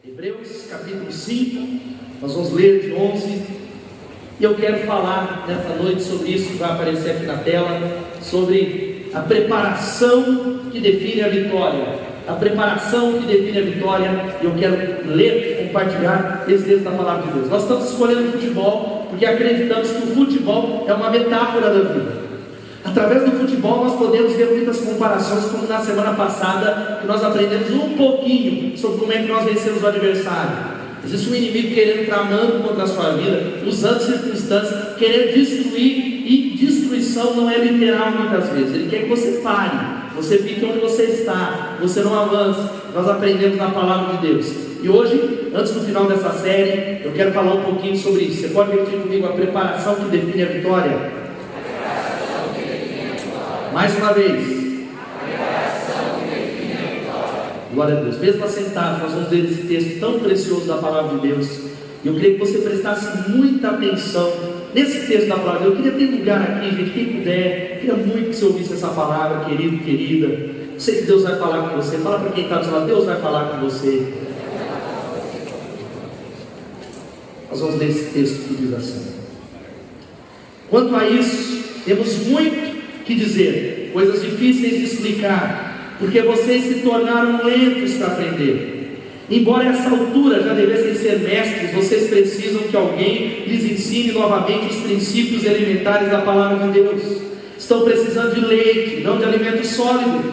Hebreus capítulo 5, nós vamos ler de 11, e eu quero falar nesta noite sobre isso, que vai aparecer aqui na tela, sobre a preparação que define a vitória. A preparação que define a vitória, e eu quero ler, compartilhar esse texto da palavra de Deus. Nós estamos escolhendo futebol, porque acreditamos que o futebol é uma metáfora da vida. Através do futebol nós podemos ver muitas comparações, como na semana passada, que nós aprendemos um pouquinho sobre como é que nós vencemos o adversário. Existe um inimigo querendo, tramando contra a sua vida, usando circunstâncias, querendo destruir, e destruição não é literal muitas vezes. Ele quer que você pare, você fique onde você está, você não avance. Nós aprendemos na palavra de Deus. E hoje, antes do final dessa série, eu quero falar um pouquinho sobre isso. Você pode repetir comigo a preparação que define a vitória? Mais uma vez. Glória a Deus. Mesmo assentados, nós vamos ler esse texto tão precioso da palavra de Deus. E eu queria que você prestasse muita atenção nesse texto da palavra. Eu queria ter lugar aqui, gente, quem puder. Eu queria muito que você ouvisse essa palavra, querido, querida. Eu sei que Deus vai falar com você. Fala para quem está do seu lado, Deus vai falar com você. Nós vamos ler esse texto que diz assim: quanto a isso, temos muito que dizer, coisas difíceis de explicar, porque vocês se tornaram lentos para aprender. Embora a essa altura já devessem ser mestres, vocês precisam que alguém lhes ensine novamente os princípios elementares da palavra de Deus. Estão precisando de leite, não de alimento sólido.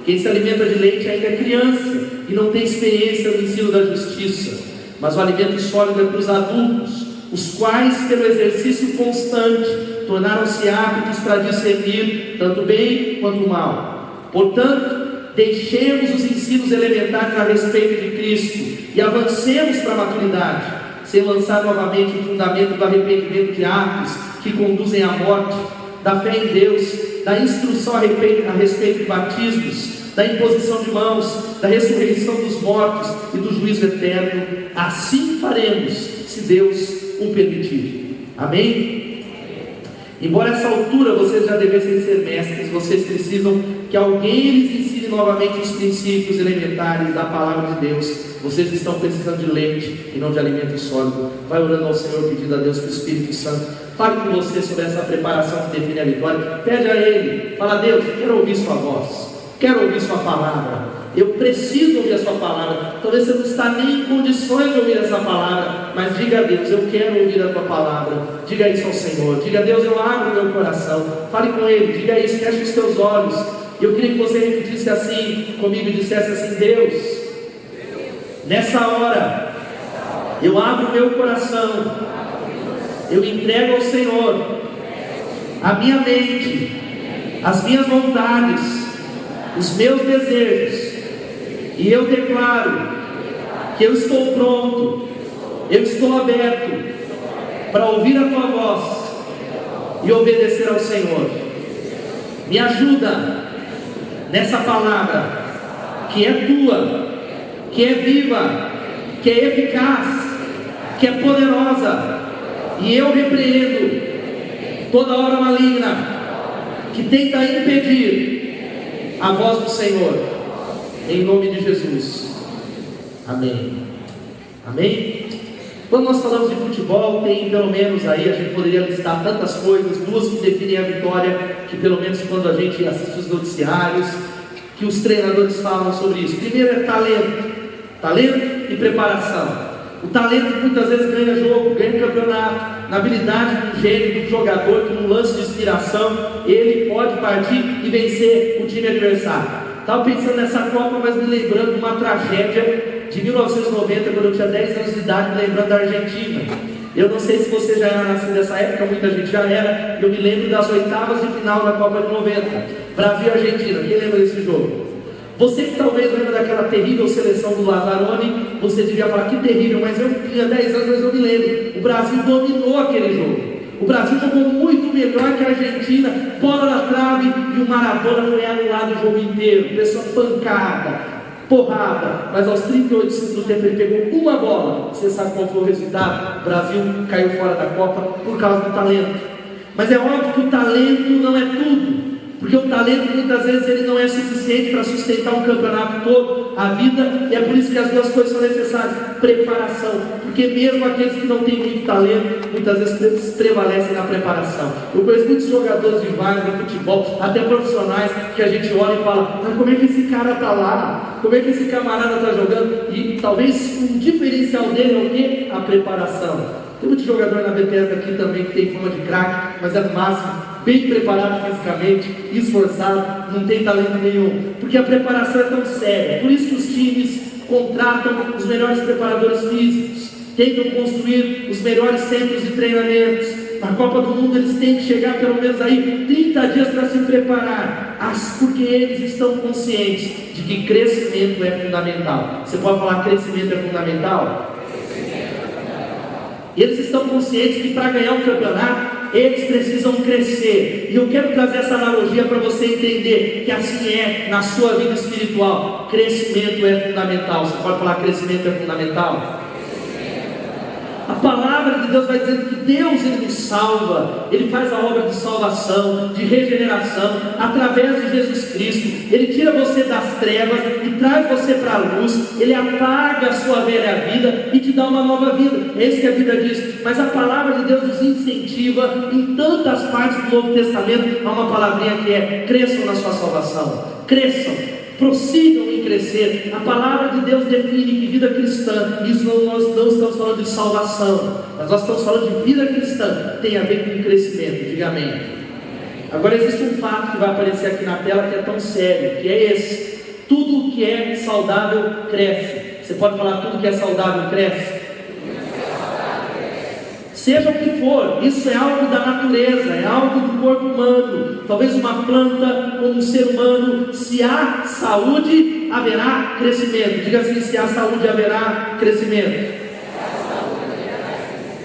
Quem se alimenta de leite ainda é criança e não tem experiência no ensino da justiça. Mas o alimento sólido é para os adultos, os quais, pelo exercício constante, tornaram-se aptos para discernir tanto o bem quanto o mal. Portanto, deixemos os ensinos elementares a respeito de Cristo e avancemos para a maturidade, sem lançar novamente o fundamento do arrependimento de atos que conduzem à morte, da fé em Deus, da instrução a respeito de batismos, da imposição de mãos, da ressurreição dos mortos e do juízo eterno. Assim faremos, se Deus o permitir. Amém? Embora essa altura vocês já devessem ser mestres, vocês precisam que alguém lhes ensine novamente os princípios elementares da palavra de Deus. Vocês estão precisando de leite e não de alimento sólido. Vai orando ao Senhor, pedindo a Deus que o Espírito Santo fale com você sobre essa preparação que define a vitória. Pede a Ele, fala: Deus, eu quero ouvir sua voz, quero ouvir sua palavra, eu preciso ouvir a sua palavra. Talvez você não está nem em condições de ouvir essa palavra, mas diga a Deus: eu quero ouvir a tua palavra. Diga isso ao Senhor, diga a Deus: eu abro o meu coração. Fale com Ele, diga isso, feche os teus olhos. Eu queria que você repetisse assim comigo e dissesse assim: Deus, nessa hora eu abro o meu coração, eu entrego ao Senhor a minha mente, as minhas vontades, os meus desejos, e eu declaro que eu estou pronto, eu estou aberto para ouvir a tua voz e obedecer ao Senhor. Me ajuda nessa palavra que é tua, que é viva, que é eficaz, que é poderosa, e eu repreendo toda obra maligna que tenta impedir a voz do Senhor, em nome de Jesus. Amém. Amém? Quando nós falamos de futebol, tem pelo menos aí, a gente poderia listar tantas coisas, duas que definem a vitória, que pelo menos quando a gente assiste os noticiários, que os treinadores falam sobre isso. Primeiro é talento e preparação. O talento muitas vezes ganha jogo, ganha campeonato, na habilidade do gênio do jogador, que num lance de inspiração, ele pode partir e vencer o time adversário. Estava pensando nessa Copa, mas me lembrando de uma tragédia de 1990, quando eu tinha 10 anos de idade, me lembrando da Argentina. Eu não sei se você já era nascido nessa época, muita gente já era. Eu me lembro das oitavas de final da Copa de 90, Brasil e Argentina. Quem lembra desse jogo? Você que talvez lembra daquela terrível seleção do Lazzaroni, você devia falar: que terrível, mas eu tinha 10 anos, mas eu me lembro. O Brasil dominou aquele jogo. O Brasil jogou muito melhor que a Argentina, bola na trave, e o Maradona foi anulado o jogo inteiro. Pessoa pancada, porrada, mas aos 38 segundos do tempo ele pegou uma bola. Você sabe qual foi o resultado? O Brasil caiu fora da Copa por causa do talento. Mas é óbvio que o talento não é tudo. Porque o talento muitas vezes ele não é suficiente para sustentar um campeonato todo, a vida, e é por isso que as duas coisas são necessárias: preparação. Porque mesmo aqueles que não têm muito talento, muitas vezes prevalecem na preparação. Eu conheço muitos jogadores de várzea, de futebol, até profissionais, que a gente olha e fala: mas como é que esse cara está lá? Como é que esse camarada está jogando? E talvez um diferencial dele é o quê? A preparação. Tem muito jogador na Bethesda aqui também que tem fama de craque, mas é no máximo bem preparado fisicamente, esforçado, não tem talento nenhum, porque a preparação é tão séria. Por isso que os times contratam os melhores preparadores físicos, tentam construir os melhores centros de treinamentos. Na Copa do Mundo eles têm que chegar pelo menos aí 30 dias para se preparar, porque eles estão conscientes de que crescimento é fundamental. Você pode falar crescimento é fundamental? Eles estão conscientes que para ganhar um campeonato eles precisam crescer. E eu quero trazer essa analogia para você entender que assim é na sua vida espiritual. Crescimento é fundamental. Você pode falar crescimento é fundamental? A palavra de Deus vai dizendo que Deus ele nos salva, Ele faz a obra de salvação, de regeneração, através de Jesus Cristo. Ele tira você das trevas e traz você para a luz. Ele apaga a sua velha vida e te dá uma nova vida. É isso que a Bíblia diz. Mas a palavra de Deus nos incentiva em tantas partes do Novo Testamento. Há uma palavrinha que é: cresçam na sua salvação, cresçam, prossigam em crescer. A palavra de Deus define que vida cristã, isso nós não estamos falando de salvação, mas nós estamos falando de vida cristã, tem a ver com crescimento. Diga amém. Agora existe um fato que vai aparecer aqui na tela que é tão sério, que é esse: tudo que é saudável cresce. Você pode falar: tudo que é saudável cresce? Seja o que for, isso é algo da natureza, é algo do corpo humano. Talvez uma planta ou um ser humano, se há saúde, haverá crescimento. Diga assim: se há saúde, haverá crescimento.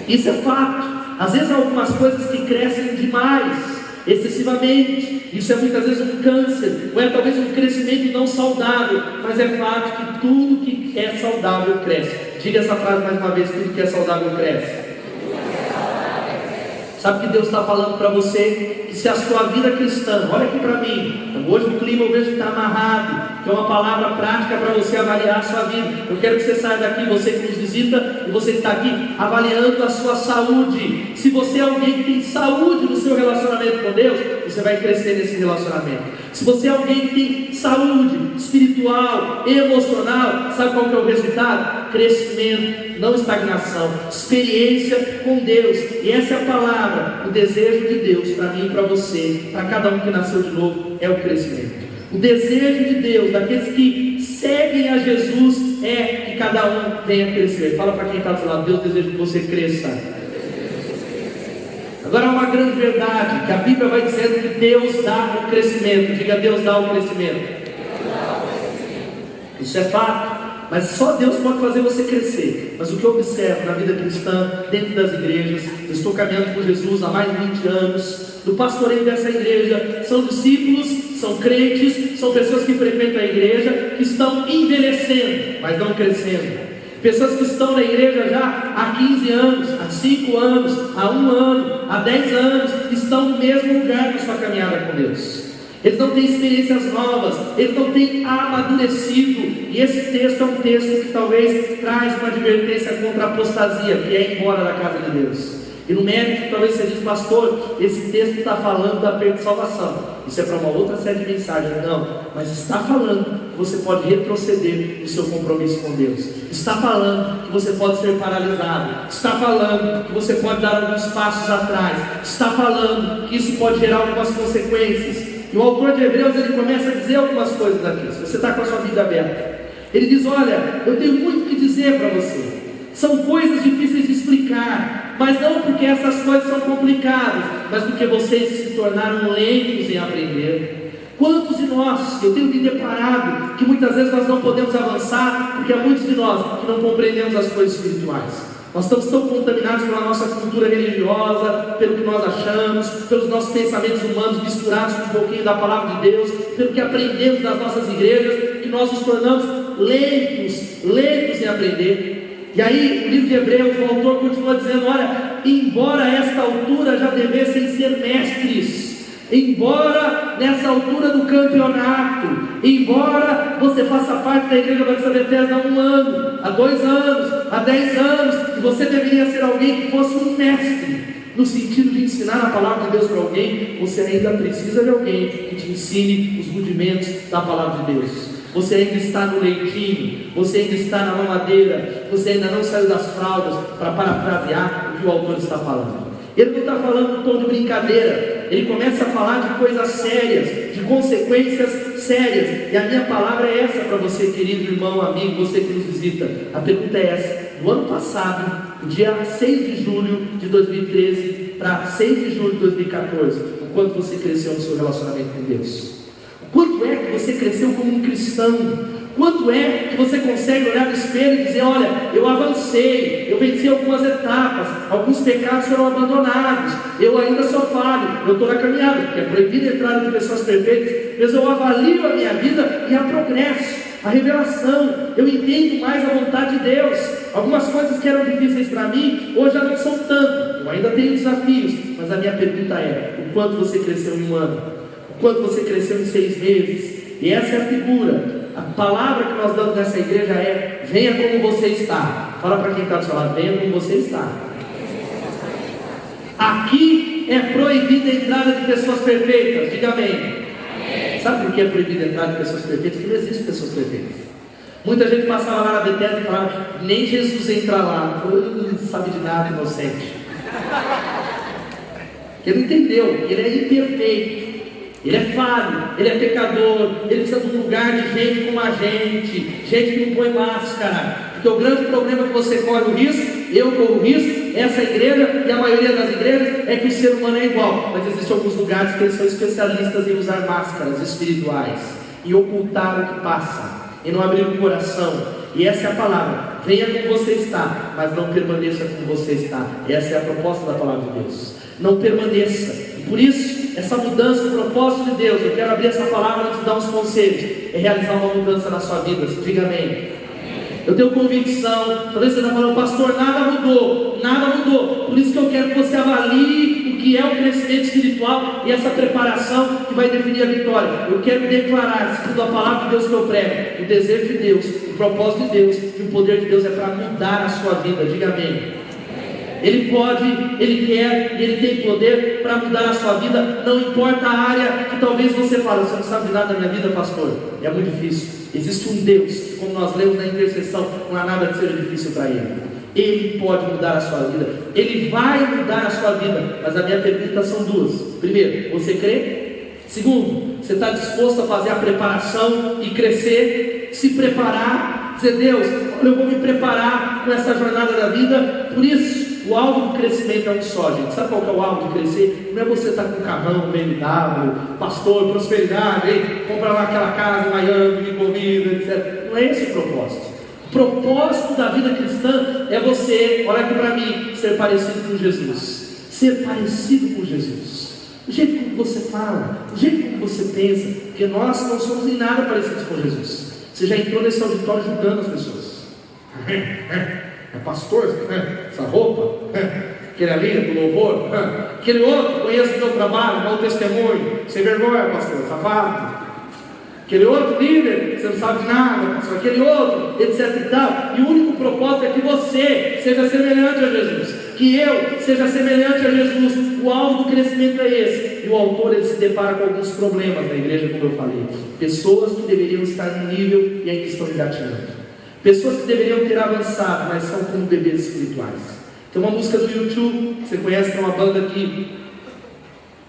Isso é fato. Às vezes há algumas coisas que crescem demais, excessivamente. Isso é muitas vezes um câncer, ou é talvez um crescimento não saudável. Mas é fato que tudo que é saudável cresce. Diga essa frase mais uma vez: tudo que é saudável cresce. Sabe que Deus está falando para você? Que se a sua vida cristã, olha aqui para mim, hoje o clima eu vejo que está amarrado, que é uma palavra prática para você avaliar a sua vida. Eu quero que você saia daqui, você que nos visita, e você que está aqui, avaliando a sua saúde. Se você é alguém que tem saúde no seu relacionamento com Deus, você vai crescer nesse relacionamento. Se você é alguém que tem saúde espiritual, emocional, sabe qual que é o resultado? Crescimento, não estagnação, experiência com Deus. E essa é a palavra, o desejo de Deus para mim e para você, para cada um que nasceu de novo, é o crescimento. O desejo de Deus, daqueles que seguem a Jesus, é que cada um venha crescer. Fala para quem está do seu lado: Deus deseja que você cresça. Agora há uma grande verdade, que a Bíblia vai dizendo que Deus dá o crescimento. Diga: Deus dá o crescimento. Isso é fato. Mas só Deus pode fazer você crescer. Mas o que eu observo na vida cristã, dentro das igrejas, eu estou caminhando com Jesus há mais de 20 anos, no pastoreio dessa igreja, são discípulos, são crentes, são pessoas que frequentam a igreja, que estão envelhecendo, mas não crescendo. Pessoas que estão na igreja já há 15 anos, há 5 anos, há 1 ano, há 10 anos, estão no mesmo lugar na sua caminhada com Deus. Eles não têm experiências novas, eles não têm amadurecido. E esse texto é um texto que talvez traz uma advertência contra a apostasia, que é ir embora da casa de Deus. E no mérito, talvez você diz: pastor, esse texto está falando da perda de salvação. Isso é para uma outra série de mensagens. Não, mas está falando que você pode retroceder no seu compromisso com Deus. Está falando que você pode ser paralisado. Está falando que você pode dar alguns passos atrás. Está falando que isso pode gerar algumas consequências. E o autor de Hebreus, ele começa a dizer algumas coisas aqui. Se você está com a sua Bíblia aberta, ele diz: olha, eu tenho muito o que dizer para você. São coisas difíceis de explicar, mas não porque essas coisas são complicadas, mas porque vocês se tornaram lentos em aprender. Quantos de nós, eu tenho me deparado, que muitas vezes nós não podemos avançar, porque há muitos de nós que não compreendemos as coisas espirituais. Nós estamos tão contaminados pela nossa cultura religiosa, pelo que nós achamos, pelos nossos pensamentos humanos misturados com um pouquinho da palavra de Deus, pelo que aprendemos das nossas igrejas, que nós nos tornamos lentos em aprender. E aí, o livro de Hebreus, o autor continua dizendo: olha, embora a esta altura já devessem ser mestres, Embora nessa altura do campeonato, embora você faça parte da Igreja Batista Bethesda há 1 ano, há 2 anos, há 10 anos, e você deveria ser alguém que fosse um mestre, no sentido de ensinar a palavra de Deus para alguém, você ainda precisa de alguém que te ensine os rudimentos da palavra de Deus. Você ainda está no leitinho, você ainda está na mamadeira, você ainda não saiu das fraldas para parafrasear o que o autor está falando. Ele não está falando em tom de brincadeira, ele começa a falar de coisas sérias, de consequências sérias. E a minha palavra é essa para você, querido irmão, amigo, você que nos visita. A pergunta é essa: no ano passado, do dia 6 de julho de 2013 para 6 de julho de 2014, o quanto você cresceu no seu relacionamento com Deus? O quanto é que você cresceu como um cristão? Quanto é que você consegue olhar no espelho e dizer: olha, eu avancei, eu venci algumas etapas, alguns pecados foram abandonados, eu ainda sou falho, eu estou na caminhada, porque é proibido a entrada de pessoas perfeitas, mas eu avalio a minha vida e há progresso, a revelação, eu entendo mais a vontade de Deus. Algumas coisas que eram difíceis para mim, hoje já não são tanto, eu ainda tenho desafios, mas a minha pergunta é: o quanto você cresceu em 1 ano? O quanto você cresceu em 6 meses? E essa é a figura. A palavra que nós damos nessa igreja é: venha como você está. Fala para quem está do seu lado: venha como você está. Aqui é proibida a entrada de pessoas perfeitas. Diga amém. Sabe por que é proibida a entrada de pessoas perfeitas? Porque não existem pessoas perfeitas. Muita gente passava lá na Bethesda e falava: nem Jesus entra lá. Não sabe de nada, inocente. Ele não entendeu, ele é imperfeito. Ele é falho, ele é pecador, ele precisa de um lugar de gente como a gente que não põe máscara, porque o grande problema que você corre o risco, eu corro o risco, essa igreja e a maioria das igrejas, é que o ser humano é igual, mas existem alguns lugares que eles são especialistas em usar máscaras espirituais, em ocultar o que passa, em não abrir o coração. E essa é a palavra: venha como você está, mas não permaneça como você está. Essa é a proposta da palavra de Deus. Não permaneça. Por isso, essa mudança, o propósito de Deus, eu quero abrir essa palavra e te dar uns conselhos, é realizar uma mudança na sua vida. Diga amém. Eu tenho convicção. Talvez você está falando: pastor, nada mudou, nada mudou. Por isso que eu quero que você avalie o que é o crescimento espiritual e essa preparação que vai definir a vitória. Eu quero declarar, segundo a palavra de Deus que eu prego, o desejo de Deus, o propósito de Deus e o poder de Deus é para mudar a sua vida. Diga amém. Ele pode, Ele quer e Ele tem poder para mudar a sua vida. Não importa a área que talvez você fale: você não sabe nada da minha vida, pastor. É muito difícil. Existe um Deus que, como nós lemos na intercessão, não há nada que seja difícil para Ele. Ele pode mudar a sua vida, Ele vai mudar a sua vida. Mas a minha pergunta são 2. Primeiro, você crê? Segundo, você está disposto a fazer a preparação e crescer, se preparar, dizer: Deus, olha, eu vou me preparar com essa jornada da vida. Por isso, o alvo do crescimento é um só, gente. Sabe qual que é o alvo de crescer? Não é você estar com um carrão, BMW, pastor, prosperidade, hein? Comprar lá aquela casa em Miami, comida, etc. Não é esse o propósito. O propósito da vida cristã é você, olha aqui para mim, ser parecido com Jesus. Ser parecido com Jesus. O jeito como você fala, o jeito como você pensa, porque nós não somos em nada parecidos com Jesus. Você já entrou nesse auditório julgando as pessoas. É pastor, essa roupa, aquele ali do louvor, aquele outro, conheço o meu trabalho, dá um testemunho, sem vergonha, pastor, safado. Aquele outro líder, você não sabe de nada, pastor, aquele outro, etc e tal. E o único propósito é que você seja semelhante a Jesus, que eu seja semelhante a Jesus. O alvo do crescimento é esse. E o autor, ele se depara com alguns problemas na igreja, como eu falei. Pessoas que deveriam estar no nível e ainda estão engatinhando. Pessoas que deveriam ter avançado, mas são como bebês espirituais. Tem uma música do YouTube, que você conhece, que é uma banda aqui,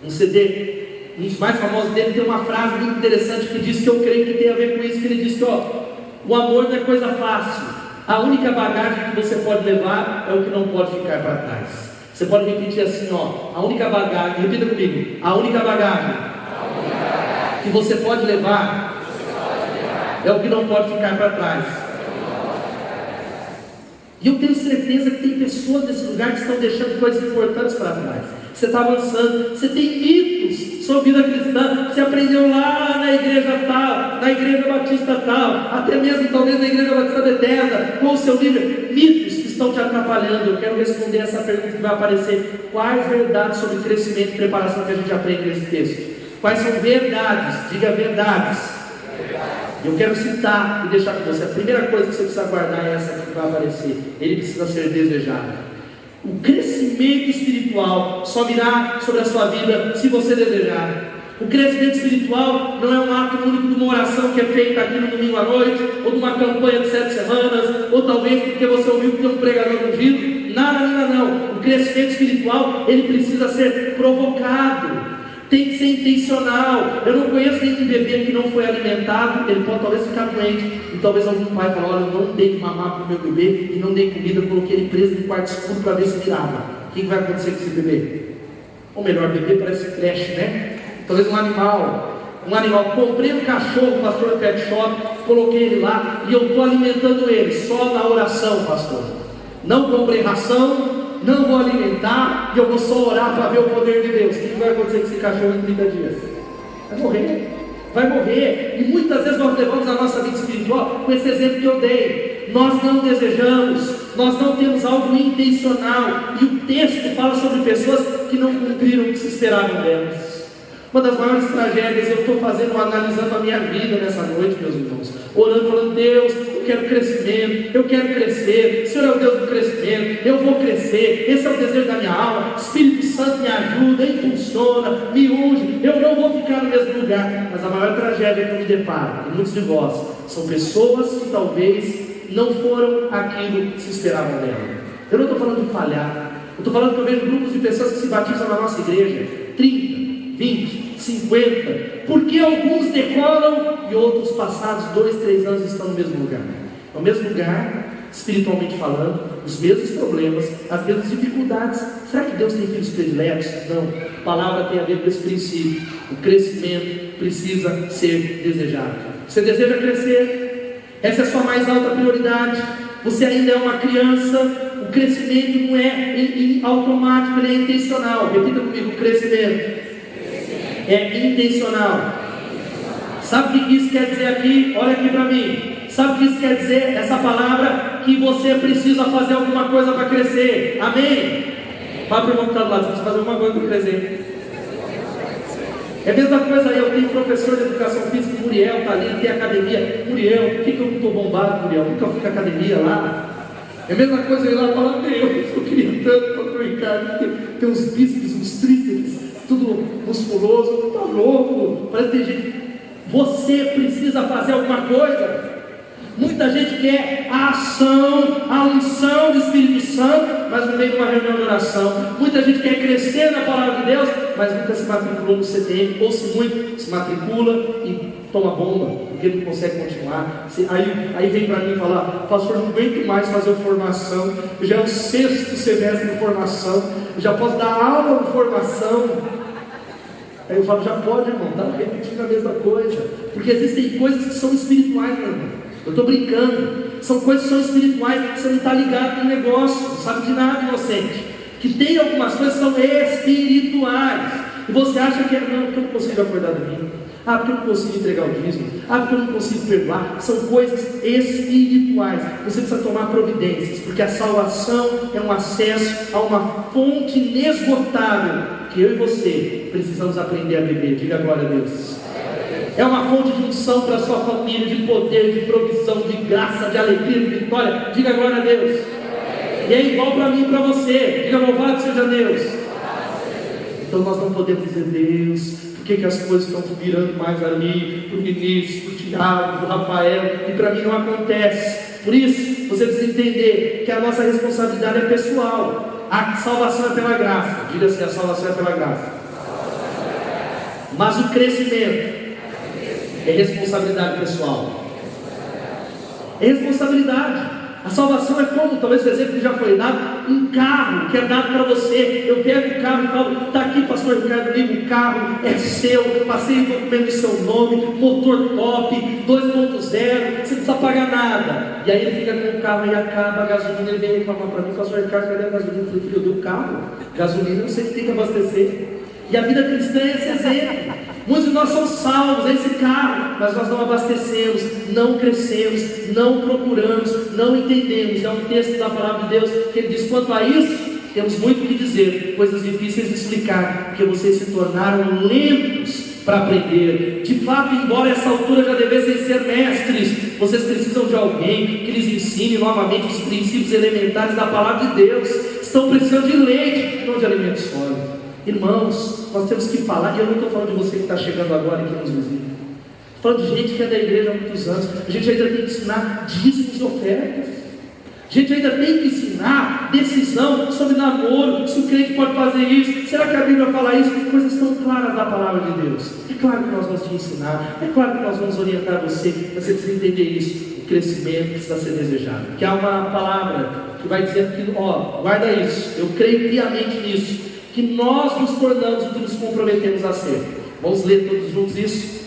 um CD, um dos mais famosos dele, tem uma frase muito interessante que diz, que eu creio que tem a ver com isso, que ele diz que o amor não é coisa fácil. A única bagagem que você pode levar é o que não pode ficar para trás. Você pode repetir assim, a única bagagem, repita comigo, a única bagagem que você pode levar é o que não pode ficar para trás. E eu tenho certeza que tem pessoas nesse lugar que estão deixando coisas importantes para trás. Você está avançando, você tem mitos sobre vida cristã, você aprendeu lá na igreja tal, na igreja batista tal, até mesmo talvez na igreja batista Bethesda, com o seu líder, mitos que estão te atrapalhando? Eu quero responder essa pergunta que vai aparecer. Quais verdades sobre crescimento e preparação que a gente aprende nesse texto? Quais são verdades? Diga verdades. Eu quero citar e deixar com você. A primeira coisa que você precisa guardar é essa que vai aparecer. Ele precisa ser desejado. O crescimento espiritual só virá sobre a sua vida se você desejar. O crescimento espiritual não é um ato único de uma oração que é feita aqui no domingo à noite, ou de uma campanha de 7 semanas, ou talvez porque você ouviu que tem um pregador ungido. Nada, não. O crescimento espiritual, ele precisa ser provocado. Tem que ser intencional. Eu não conheço nenhum bebê que não foi alimentado. Ele pode talvez ficar doente, e talvez algum pai fale: olha, eu não dei de mamar para o meu bebê e não dei comida, eu coloquei ele preso no quarto escuro para ver se virava. O que vai acontecer com esse bebê? Ou melhor, bebê parece creche, né? Talvez um animal, comprei um cachorro, pastor de pet shop, coloquei ele lá e eu estou alimentando ele só na oração, pastor. Não comprei ração, não vou alimentar, e eu vou só orar para ver o poder de Deus. O que vai acontecer com esse cachorro em 30 dias? Vai morrer. E muitas vezes nós levamos a nossa vida espiritual com esse exemplo que eu dei. Nós não desejamos, nós não temos algo intencional, e o texto fala sobre pessoas que não cumpriram o que se esperava delas. Uma das maiores tragédias eu estou analisando a minha vida nessa noite, meus irmãos, orando, falando: Deus, eu quero crescimento, eu quero crescer, o Senhor é o Deus do crescimento, eu vou crescer, esse é o desejo da minha alma, Espírito Santo me ajuda, impulsiona, me unge, eu não vou ficar no mesmo lugar. Mas a maior tragédia que eu me deparo, e muitos de vós, são pessoas que talvez não foram aquilo que se esperava dela. Eu não estou falando de falhar, eu estou falando que eu vejo grupos de pessoas que se batizam na nossa igreja, 30, 20, 50, porque alguns decolam e outros, passados 2, 3 anos, estão no mesmo lugar. No mesmo lugar, espiritualmente falando, os mesmos problemas, as mesmas dificuldades. Será que Deus tem filhos prediletos? Não. A palavra tem a ver com esse princípio. O crescimento precisa ser desejado. Você deseja crescer? Essa é a sua mais alta prioridade. Você ainda é uma criança. O crescimento não é automático, ele é intencional. Repita comigo: o crescimento é intencional. Sabe o que isso quer dizer aqui? Olha aqui para mim. Sabe o que isso quer dizer? Essa palavra, que você precisa fazer alguma coisa para crescer. Amém? Fala para o irmão que está do lado: você precisa fazer alguma coisa para crescer. É a mesma coisa aí. Eu tenho professor de educação física, Muriel, está ali, tem academia. Muriel, por que eu não estou bombado, Muriel? Nunca fui com academia lá. É a mesma coisa aí lá, falar: Deus, eu queria tanto para o Ricardo ter uns bíceps, uns tríceps, tudo musculoso. Tá louco, parece que tem gente. Você precisa fazer alguma coisa. Muita gente quer a ação, a unção do Espírito Santo, mas não vem de uma reunião de oração. Muita gente quer crescer na palavra de Deus, mas nunca se matriculou no CTM, ou se muito, se matricula e toma bomba, porque não consegue continuar. Aí vem para mim falar: pastor, não aguento mais fazer formação, já é o 6º semestre de formação, já posso dar aula de formação. Aí eu falo: já pode, irmão, está repetindo a mesma coisa, porque existem coisas que são espirituais, meu irmão. Eu estou brincando, são coisas que são espirituais, você não está ligado no negócio, não sabe de nada, inocente. Que tem algumas coisas que são espirituais, e você acha que não, porque eu não consigo acordar domingo, porque eu não consigo entregar o dízimo, porque eu não consigo perdoar. São coisas espirituais. Você precisa tomar providências, porque a salvação é um acesso a uma fonte inesgotável, que eu e você precisamos aprender a beber. Diga glória a Deus. É uma fonte de unção para a sua família, de poder, de provisão, de graça, de alegria, de vitória. Diga glória a Deus. E é igual para mim e para você. Diga: louvado seja Deus. Então nós não podemos dizer: Deus, por que as coisas estão virando mais ali, para o Vinícius, para o Tiago, para o Rafael, e para mim não acontece. Por isso, você precisa entender que a nossa responsabilidade é pessoal. A salvação é pela graça. Diga assim: a salvação é pela graça. Mas o crescimento é responsabilidade pessoal. É responsabilidade. A salvação é como, talvez o exemplo que já foi dado, um carro que é dado para você. Eu pego o carro e falo: está aqui, pastor Ricardo, comigo, o carro é seu, passei o documento do seu nome, motor top, 2.0, você não precisa pagar nada. E aí ele fica com o carro e acaba a gasolina, ele vem reclamar para mim: pastor Ricardo, cadê a gasolina? Eu falei: filho, eu dei o carro, gasolina eu sei que tem que abastecer. E a vida cristã é esse exemplo. Muitos de nós somos salvos, é esse carro, mas nós não abastecemos, não crescemos, não procuramos, não entendemos. É um texto da palavra de Deus que ele diz: quanto a isso, temos muito o que dizer, coisas difíceis de explicar, porque vocês se tornaram lentos para aprender. De fato, embora essa altura já devessem ser mestres, vocês precisam de alguém que lhes ensine novamente os princípios elementares da palavra de Deus. Estão precisando de leite, não de alimento sólido. Irmãos, nós temos que falar, e eu não estou falando de você que está chegando agora aqui nos visita, estou falando de gente que é da igreja há muitos anos. A gente ainda tem que ensinar dízimos e ofertas. A gente ainda tem que ensinar decisão sobre namoro, se o crente pode fazer isso, será que a Bíblia fala isso? Coisas tão claras da palavra de Deus. É claro que nós vamos te ensinar, é claro que nós vamos orientar você precisa entender isso. O crescimento precisa ser desejado, que há uma palavra que vai dizer que, guarda isso, eu creio piamente nisso, que nós nos tornamos o que nos comprometemos a ser. Vamos ler todos juntos isso?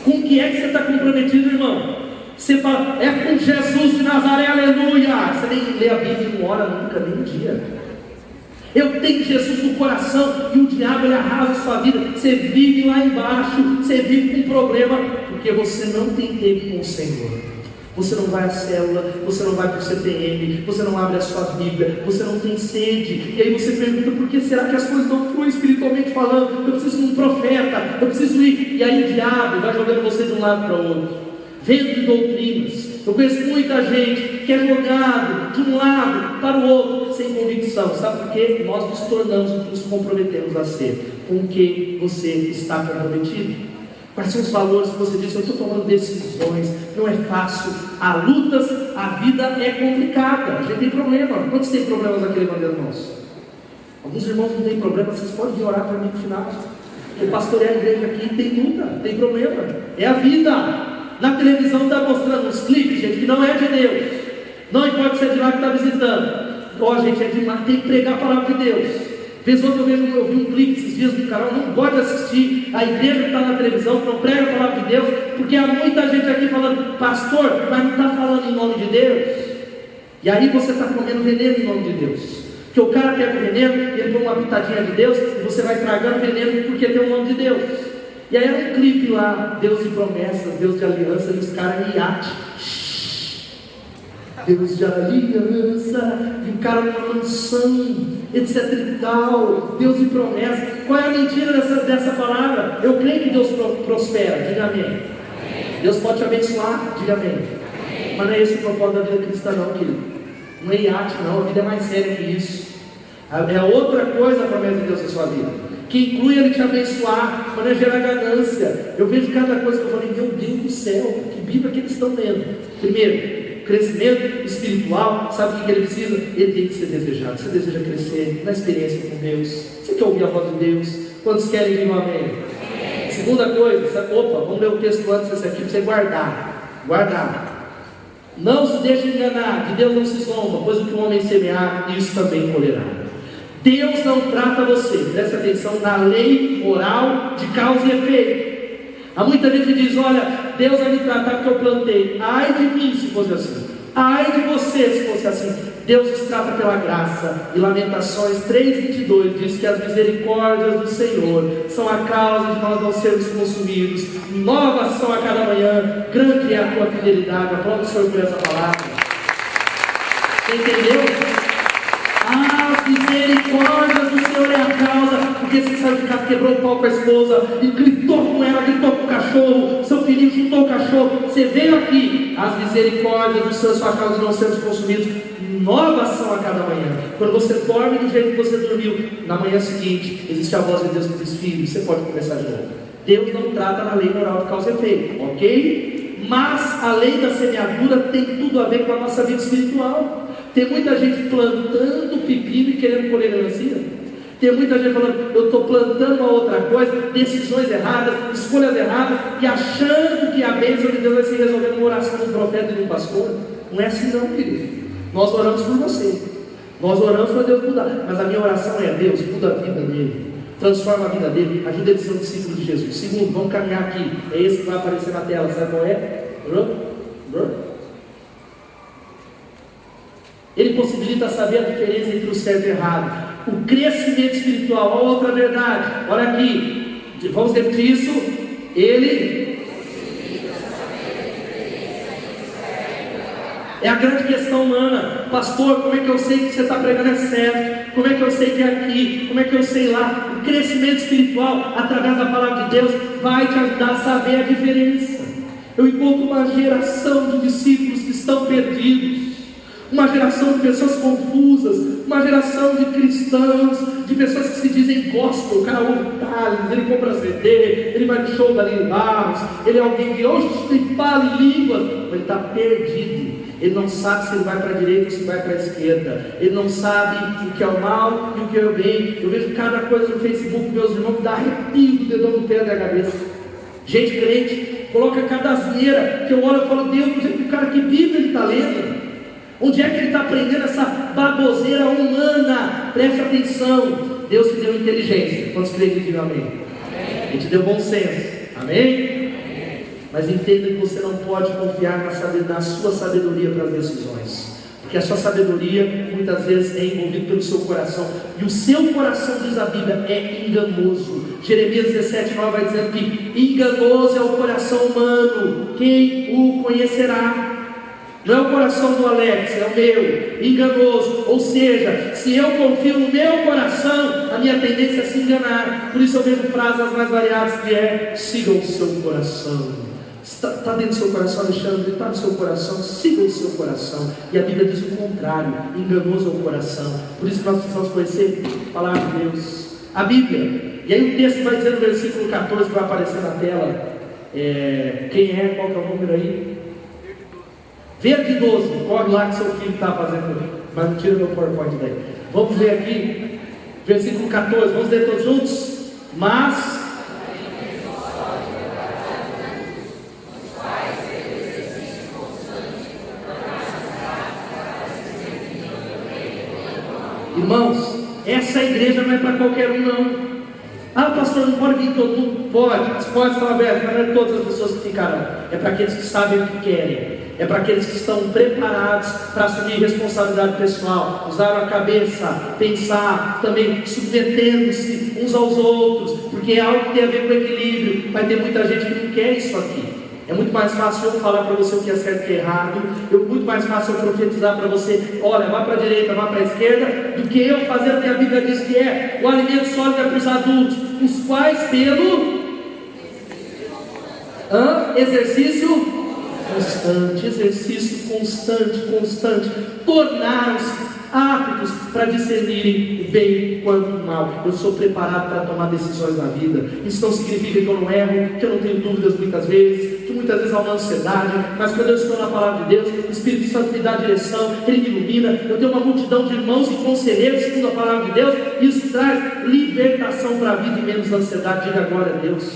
Com o que é que você está comprometido, irmão? Você fala, é com Jesus de Nazaré, aleluia. Você nem lê a Bíblia, não ora nunca, nem um dia. Eu tenho Jesus no coração e o diabo ele arrasa a sua vida. Você vive lá embaixo, você vive com problema, porque você não tem tempo com o Senhor. Você não vai à célula, você não vai para o CPM, você não abre a sua Bíblia, você não tem sede. E aí você pergunta, por que será que as coisas não fluem espiritualmente falando? Eu preciso de um profeta, eu preciso ir. E aí o diabo vai jogando você de um lado para o outro. Vento de doutrinas. Eu conheço muita gente que é jogado de um lado para o outro, sem convicção. Sabe por quê? Nós nos tornamos o que nos comprometemos a ser. Com o que você está comprometido? Quais são os valores que você diz? Eu estou tomando decisões, não é fácil, há lutas, a vida é complicada, a gente tem problema. Quantos tem problemas aqui, levantando irmãos? Alguns irmãos não têm problema, vocês podem vir orar para mim no final. Eu pastoreio a igreja aqui, tem luta, tem problema, é a vida. Na televisão está mostrando uns clipes, gente, que não é de Deus. Não pode ser de lá que está visitando. Gente, é de lá, tem que pregar a palavra de Deus. Vez outra eu vi um clipe esses dias no canal, não pode assistir. A igreja que está na televisão, que não prega a palavra de Deus, porque há muita gente aqui falando, pastor, mas não está falando em nome de Deus. E aí você está comendo veneno em nome de Deus. Porque o cara pega o veneno, ele põe uma pitadinha de Deus, e você vai tragando veneno porque tem o nome de Deus. E aí era um clipe lá, Deus de promessas, Deus de aliança, e os caras em iate. Deus de aliança, e o cara numa mansão, etc e tal, Deus de promessa. Qual é a mentira dessa palavra? Eu creio que Deus prospera, diga amém. Amém. Deus pode te abençoar, diga amém. Amém. Mas não é esse o propósito da vida cristã não, querido. Não é iate não, a vida é mais séria que isso. É outra coisa a promessa de Deus na sua vida, que inclui Ele te abençoar, mas não é gerar ganância. Eu vejo cada coisa que eu falei, meu Deus do céu, que Bíblia que eles estão lendo. Primeiro, crescimento espiritual, sabe o que ele precisa? Ele tem que ser desejado. Você deseja crescer na experiência com Deus? Você quer ouvir a voz de Deus? Quantos querem dizer um amém? Segunda coisa, sabe? Vamos ler o texto antes desse aqui para você guardar. Não se deixe enganar, de Deus não se zomba, pois o que o homem semear, isso também colherá. Deus não trata você, preste atenção, na lei moral de causa e efeito. Há muita gente que diz, olha, Deus vai me tratar porque eu plantei. Ai de mim se fosse assim, ai de você se fosse assim. Deus nos trata pela graça. E Lamentações 3:22 diz que as misericórdias do Senhor são a causa de nós não sermos consumidos. Novas são a cada manhã, grande é a tua fidelidade. Aplauda o Senhor por essa palavra. Você entendeu? As misericórdias do Senhor é a causa. Porque você saiu de casa, quebrou o pau com a esposa e gritou com ela, gritou com o cachorro, seu filhinho juntou o cachorro, você veio aqui, as misericórdias do Senhor são a causa de não sermos consumidos. Novas são a cada manhã. Quando você dorme do jeito que você dormiu, na manhã seguinte existe a voz de Deus que diz, filho, você pode começar de novo. Deus não trata na lei moral de causa e efeito, ok? Mas a lei da semeadura tem tudo a ver com a nossa vida espiritual. Tem muita gente plantando pepino e querendo colher melancia. Tem muita gente falando, eu estou plantando uma outra coisa, decisões erradas, escolhas erradas, e achando que a bênção de Deus vai se resolver numa oração de um profeta e de um pastor. Não é assim não, querido. Nós oramos por você, nós oramos para Deus mudar, mas a minha oração é, Deus, muda a vida dele, transforma a vida dele, ajuda ele a ser um discípulo de Jesus. Segundo, vamos caminhar aqui, é esse que vai aparecer na tela, sabe qual é? Ele possibilita saber a diferença entre o certo e o errado. o crescimento espiritual. Olha outra verdade, olha aqui, vamos repetir isso. Ele é a grande questão humana. Pastor, como é que eu sei que você está pregando é certo? Como é que eu sei que é aqui? Como é que eu sei lá? O crescimento espiritual, através da palavra de Deus, vai te ajudar a saber a diferença. Eu encontro uma geração de discípulos que estão perdidos, uma geração de pessoas confusas, uma geração de cristãos, de pessoas que se dizem gospel. O cara ouve Thales, ele compra CD, ele vai no show da Lili Barros, ele é alguém que hoje fala em língua, mas ele está perdido. Ele não sabe se ele vai para a direita ou se vai para a esquerda. Ele não sabe o que é o mal e o que é o bem. Eu vejo cada coisa no Facebook, meus irmãos, que dá arrepio do dedão do pé da cabeça. Gente crente, coloca cada asneira, que eu olho e falo, Deus, onde é que o cara, que Bíblia ele está lendo? Onde é que ele está aprendendo essa baboseira humana? Preste atenção. Deus te deu inteligência. Quantos crentes dizem amém? Ele te deu bom senso. Amém? Mas entenda que você não pode confiar na sua sabedoria para as decisões, porque a sua sabedoria muitas vezes é envolvida pelo seu coração, e o seu coração, diz a Bíblia, é enganoso. Jeremias 17:9 vai dizendo que enganoso é o coração humano, quem o conhecerá? Não é o coração do Alex, é o meu, enganoso. Ou seja, se eu confio no meu coração, a minha tendência é se enganar. Por isso eu vejo frases as mais variadas, que é: siga o seu coração. Está dentro do seu coração, Alexandre? Está no seu coração? Siga o seu coração. E a Bíblia diz o contrário: enganoso é o coração. Por isso que nós precisamos conhecer a palavra de Deus, a Bíblia. E aí o texto vai dizer no versículo 14, que vai aparecer na tela, quem é, qual que é o número aí? Verde 12, corre lá que seu filho está fazendo, mas não tira meu PowerPoint daí. Vamos ler aqui, versículo 14, vamos ler todos juntos? Mas irmãos, essa igreja não é para qualquer um não. Ah, pastor, não pode vir todo mundo? Pode, as portas estão abertas, mas não é todas as pessoas que ficarão. É para aqueles que sabem o que querem. É para aqueles que estão preparados para assumir responsabilidade pessoal, usar a cabeça, pensar, também submetendo-se uns aos outros, porque é algo que tem a ver com equilíbrio. Vai ter muita gente que não quer isso aqui. É muito mais fácil eu falar para você o que é certo e o que é errado. Muito mais fácil eu profetizar para você: olha, vá para a direita, vá para a esquerda, do que eu fazer o que a Bíblia diz que é o alimento sólido para os adultos, os quais pelo exercício constante, tornaram-se aptos para discernirem o bem quanto o mal. Eu sou preparado para tomar decisões na vida. Isso não significa que eu não erro, que eu não tenho dúvidas muitas vezes, que muitas vezes há uma ansiedade, mas quando eu estou na palavra de Deus, o Espírito Santo me dá direção, Ele me ilumina. Eu tenho uma multidão de irmãos e conselheiros segundo a palavra de Deus. Isso traz libertação para a vida e menos ansiedade. Diga glória a Deus.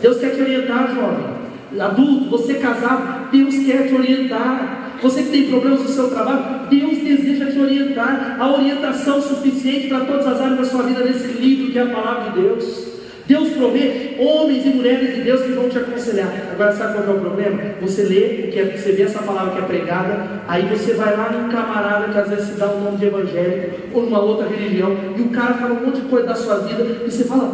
Deus quer te orientar, jovem. Adulto, você casado, Deus quer te orientar. Você que tem problemas no seu trabalho, Deus deseja te orientar. Há orientação suficiente para todas as áreas da sua vida nesse livro que é a palavra de Deus. Deus provê homens e mulheres de Deus que vão te aconselhar. Agora sabe qual é o problema? Você lê, você vê essa palavra que é pregada, aí você vai lá num camarada que às vezes se dá um nome de evangélico, ou numa outra religião, e o cara fala um monte de coisa da sua vida, e você fala: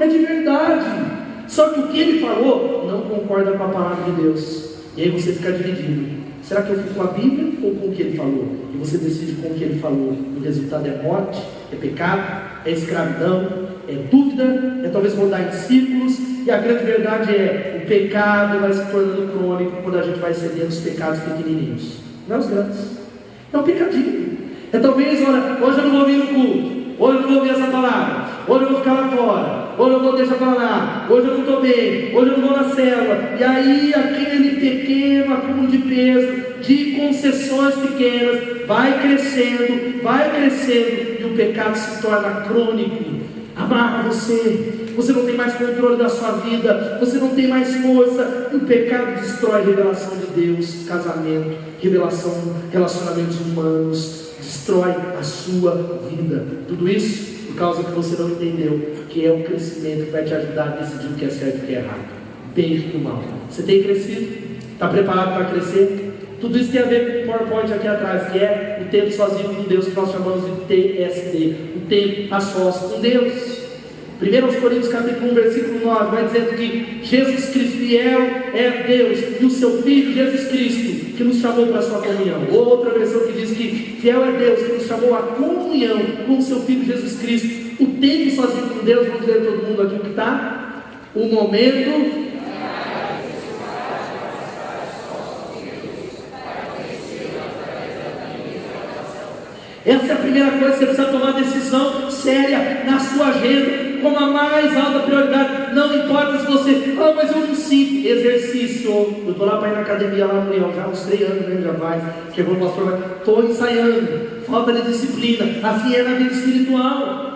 é de verdade. Só que o que ele falou não concorda com a palavra de Deus. E aí você fica dividido. Será que eu fico com a Bíblia ou com o que ele falou? E você decide com o que ele falou. O resultado é morte, é pecado, é escravidão, é dúvida, é talvez rodar em círculos. E a grande verdade é: o pecado vai se tornando crônico quando a gente vai cedendo os pecados pequenininhos, não os grandes. É um pecadinho. É talvez, olha, hoje eu não vou vir no culto, hoje eu não vou ouvir essa palavra, hoje eu vou ficar lá fora, hoje eu vou deixar para lá, hoje eu não estou bem, hoje eu não vou na célula. E aí aquele pequeno acúmulo de peso, de concessões pequenas, vai crescendo, e o pecado se torna crônico. Amarra você não tem mais controle da sua vida, você não tem mais força. E o pecado destrói a revelação de Deus, casamento, relacionamentos humanos, destrói a sua vida. Tudo isso por causa que você não entendeu que é o crescimento que vai te ajudar a decidir o que é certo e o que é errado, bem e o mal. Você tem crescido? Está preparado para crescer? Tudo isso tem a ver com o PowerPoint aqui atrás, que é o tempo sozinho com Deus, que nós chamamos de TSD, o tempo a sós com Deus. 1 Coríntios capítulo 1, versículo 9, vai dizendo que Jesus Cristo fiel é Deus, e o seu Filho Jesus Cristo, que nos chamou para a sua comunhão. Outra versão que diz que fiel é Deus, que nos chamou à comunhão com o seu Filho Jesus Cristo. O tempo sozinho com Deus, vamos dizer todo mundo aqui que está, o momento. Essa é a primeira coisa, você precisa tomar decisão séria na sua agenda, como a mais alta prioridade. Não importa se você, mas eu não sinto exercício. Eu estou lá para ir na academia lá no Leão, já há uns 3 anos, né, já faz. Chegou o pastor, estou ensaiando, falta de disciplina. Assim é na vida espiritual.